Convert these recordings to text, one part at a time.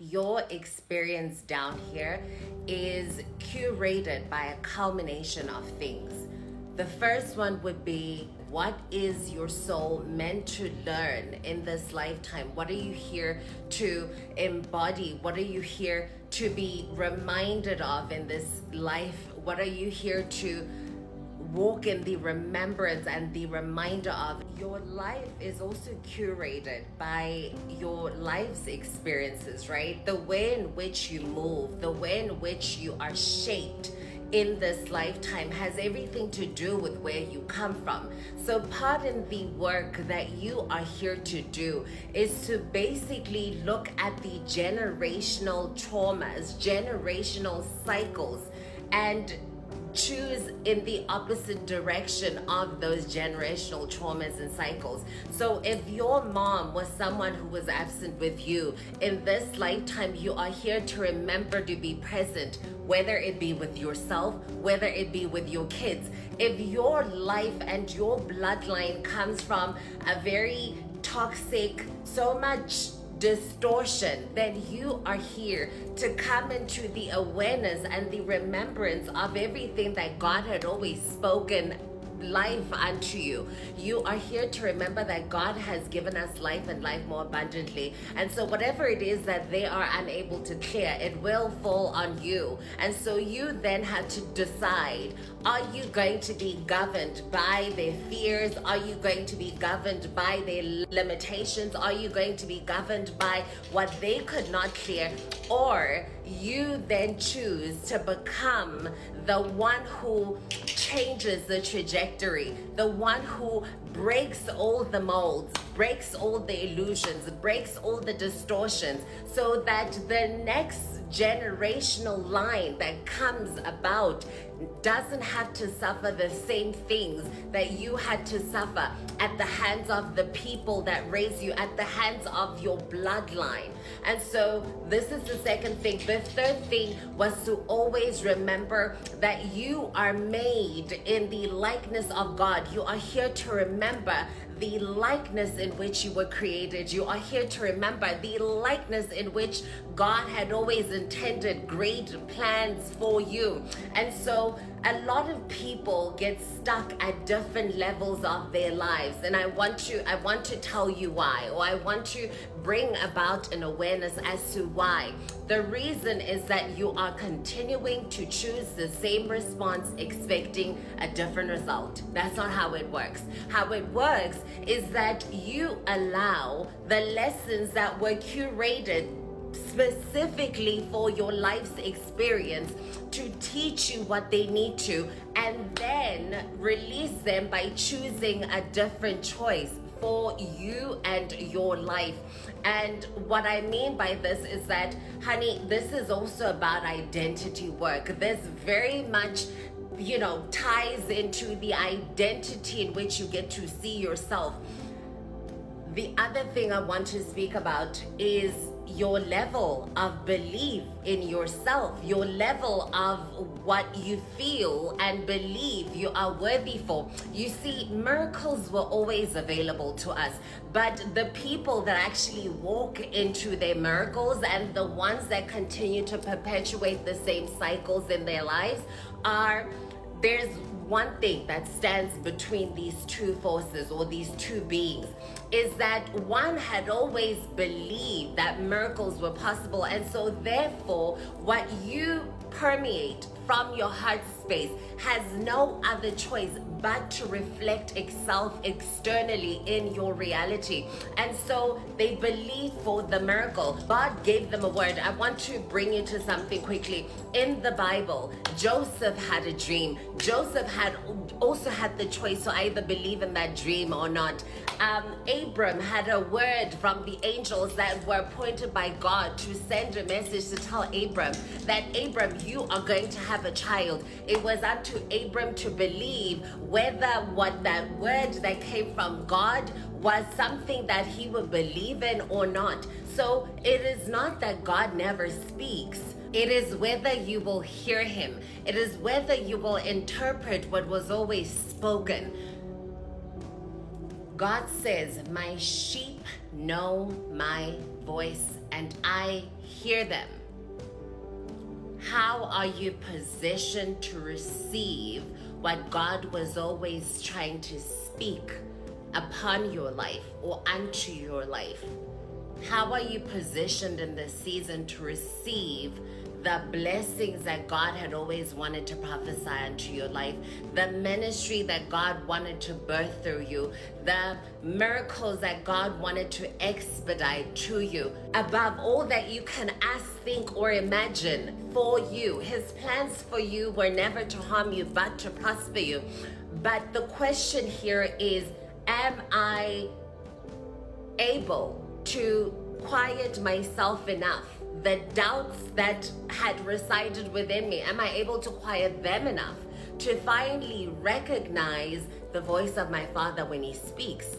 Your experience down here is curated by a culmination of things. The first one would be, what is your soul meant to learn in this lifetime? What are you here to embody? What are you here to be reminded of in this life? What are you here to walk in the remembrance and the reminder of? Your life is also curated by your life's experiences, right? The way in which you move, the way in which you are shaped in this lifetime has everything to do with where you come from. So part in the work that you are here to do is to basically look at the generational traumas, generational cycles, and choose in the opposite direction of those generational traumas and cycles. So if your mom was someone who was absent with you in this lifetime, you are here to remember to be present, whether it be with yourself, whether it be with your kids. If your life and your bloodline comes from a very toxic, so much distortion, then you are here to come into the awareness and the remembrance of everything that God had always spoken life unto you. You are here to remember that God has given us life and life more abundantly. And so whatever it is that they are unable to clear, it will fall on you. And so you then have to decide, are you going to be governed by their fears? Are you going to be governed by their limitations? Are you going to be governed by what they could not clear? Or you then choose to become the one who changes the trajectory, the one who breaks all the molds, breaks all the illusions, breaks all the distortions, so that the next generational line that comes about doesn't have to suffer the same things that you had to suffer at the hands of the people that raised you, at the hands of your bloodline. And so this is the second thing. The third thing was to always remember that you are made in the likeness of God. You are here to remember the likeness in which you were created. You are here to remember the likeness in which God had always intended great plans for you. And so a lot of people get stuck at different levels of their lives, and I want to tell you why, or I want to bring about an awareness as to why. The reason is that you are continuing to choose the same response expecting a different result. That's not how it works. How it works is that you allow the lessons that were curated specifically for your life's experience to teach you what they need to, and then release them by choosing a different choice for you and your life. And what I mean by this is that, honey, this is also about identity work. This very much ties into the identity in which you get to see yourself. The other thing I want to speak about is your level of belief in yourself, your level of what you feel and believe you are worthy for. You see, miracles were always available to us, but the people that actually walk into their miracles and the ones that continue to perpetuate the same cycles in their lives there's one thing that stands between these two forces or these two beings, is that one had always believed that miracles were possible. And so therefore, what you permeate from your heart space has no other choice but to reflect itself externally in your reality. And so they believe for the miracle. God gave them a word. I want to bring you to something quickly. In the Bible, Joseph had a dream. Joseph also had the choice to either believe in that dream or not. Abram had a word from the angels that were appointed by God to send a message to tell Abram that, Abram, you are going to have a child. It was unto Abram to believe whether what that word that came from God was something that he would believe in or not. So it is not that God never speaks. It is whether you will hear him. It is whether you will interpret what was always spoken. God says, my sheep know my voice, and I hear them? How are you positioned to receive what God was always trying to speak upon your life or unto your life? How are you positioned in this season to receive the blessings that God had always wanted to prophesy unto your life, the ministry that God wanted to birth through you, the miracles that God wanted to expedite to you, above all that you can ask, think, or imagine for you? His plans for you were never to harm you, but to prosper you. But the question here is, am I able to quiet myself enough? The doubts that had resided within me, am I able to quiet them enough to finally recognize the voice of my Father when He speaks?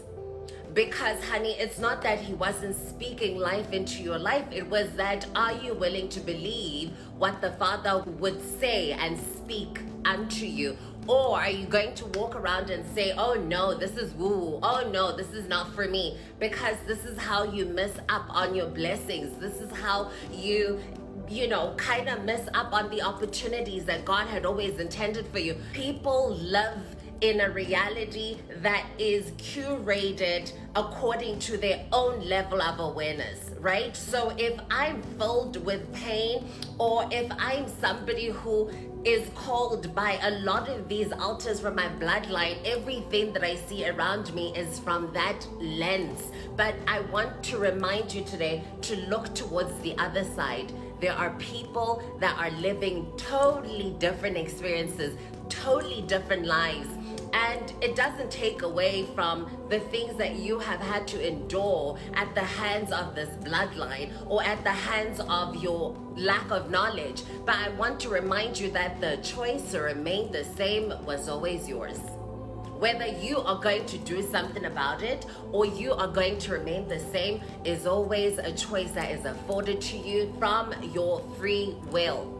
Because, honey, it's not that He wasn't speaking life into your life. It was that, are you willing to believe what the Father would say and speak unto you? Or are you going to walk around and say, oh no, this is woo, oh no, this is not for me? Because this is how you miss up on your blessings. This is how you kind of miss up on the opportunities that God had always intended for you. People live in a reality that is curated according to their own level of awareness, right? So if I'm filled with pain, or if I'm somebody who is called by a lot of these altars from my bloodline, everything that I see around me is from that lens. But I want to remind you today to look towards the other side. There are people that are living totally different experiences, totally different lives. And it doesn't take away from the things that you have had to endure at the hands of this bloodline or at the hands of your lack of knowledge. But I want to remind you that the choice to remain the same was always yours. Whether you are going to do something about it or you are going to remain the same is always a choice that is afforded to you from your free will.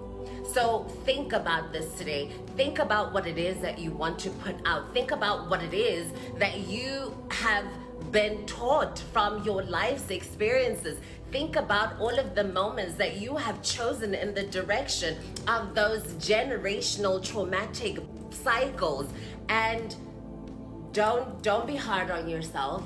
So think about this today. Think about what it is that you want to put out. Think about what it is that you have been taught from your life's experiences. Think about all of the moments that you have chosen in the direction of those generational traumatic cycles. And don't be hard on yourself.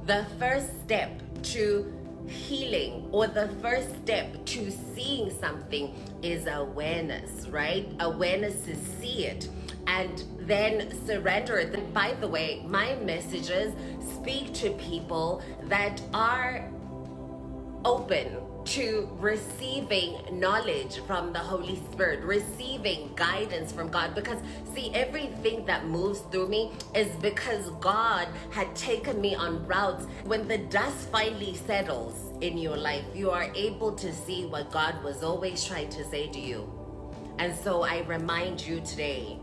The first step to healing, or the first step to seeing something, is awareness, right? Awareness to see it and then surrender it. And by the way, my messages speak to people that are open to receiving knowledge from the Holy Spirit, receiving guidance from God. Because see, everything that moves through me is because God had taken me on routes. When the dust finally settles in your life, you are able to see what God was always trying to say to you. And so I remind you today,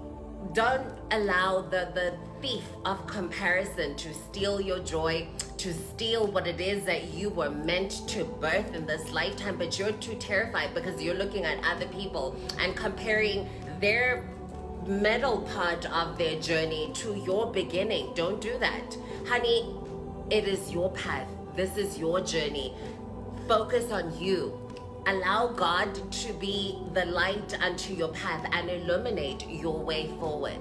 don't allow the thief of comparison to steal your joy, to steal what it is that you were meant to birth in this lifetime. But you're too terrified because you're looking at other people and comparing their middle part of their journey to your beginning. Don't do that. Honey, it is your path. This is your journey. Focus on you. Allow God to be the light unto your path and illuminate your way forward.